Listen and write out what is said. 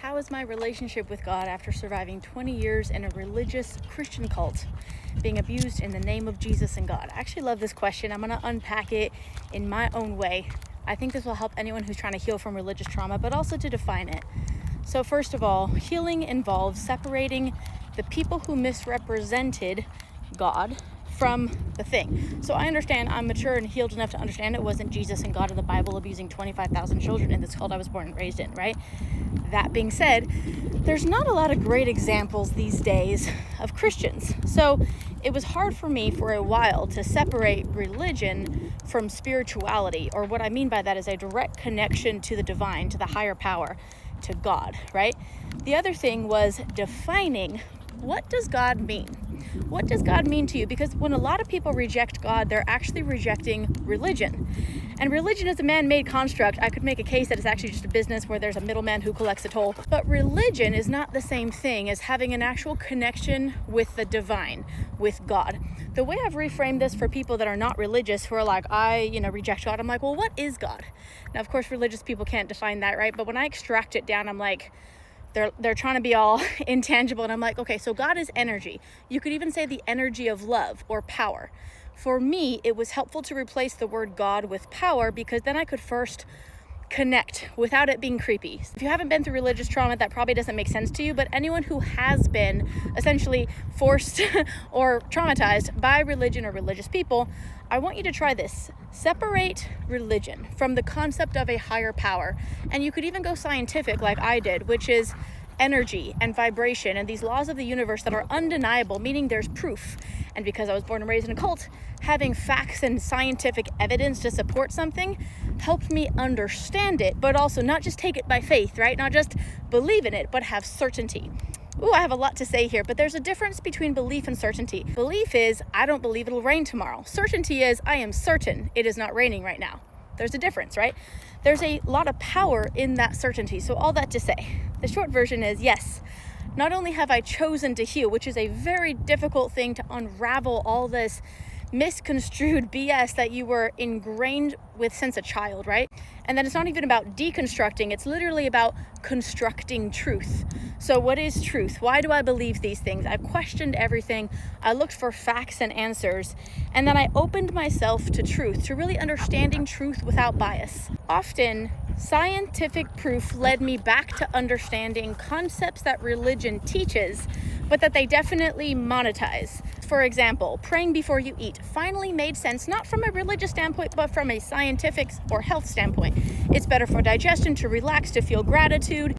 How is my relationship with God after surviving 20 years in a religious Christian cult, being abused in the name of Jesus and God? I actually love this question. I'm going to unpack it in my own way. I think this will help anyone who's trying to heal from religious trauma, but also to define it. So first of all, healing involves separating the people who misrepresented God from the thing. So I understand, I'm mature and healed enough to understand it wasn't Jesus and God in the Bible abusing 25,000 children in this cult I was born and raised in, right? That being said, there's not a lot of great examples these days of Christians. So it was hard for me for a while to separate religion from spirituality, or what I mean by that is a direct connection to the divine, to the higher power, to God, right? The other thing was defining, what does God mean? What does God mean to you? Because when a lot of people reject God, they're actually rejecting religion. And religion is a man-made construct. I could make a case that it's actually just a business where there's a middleman who collects a toll. But religion is not the same thing as having an actual connection with the divine, with God. The way I've reframed this for people that are not religious, who are like, I reject God, I'm like, well, what is God? Now, of course, religious people can't define that, right? But when I extract it down, I'm like, they're trying to be all intangible, and I'm like, okay, so God is energy. You could even say the energy of love or power. For me, it was helpful to replace the word God with power, because then I could first connect without it being creepy. If you haven't been through religious trauma, that probably doesn't make sense to you, but anyone who has been essentially forced or traumatized by religion or religious people, I want you to try this. Separate religion from the concept of a higher power. And you could even go scientific like I did, which is energy and vibration and these laws of the universe that are undeniable, meaning there's proof. And because I was born and raised in a cult, having facts and scientific evidence to support something helped me understand it, but also not just take it by faith, right? Not just believe in it, but have certainty. Ooh, I have a lot to say here, but there's a difference between belief and certainty. Belief is, I don't believe it'll rain tomorrow. Certainty is, I am certain it is not raining right now. There's a difference, right? There's a lot of power in that certainty. So all that to say, the short version is, yes, not only have I chosen to heal, which is a very difficult thing to unravel all this misconstrued BS that you were ingrained with since a child, right? And then it's not even about deconstructing, it's literally about constructing truth. So what is truth? Why do I believe these things? I questioned everything. I looked for facts and answers, and then I opened myself to truth, to really understanding truth without bias. Often, scientific proof led me back to understanding concepts that religion teaches, but that they definitely monetize. For example, praying before you eat finally made sense, not from a religious standpoint, but from a scientific or health standpoint. It's better for digestion, to relax, to feel gratitude.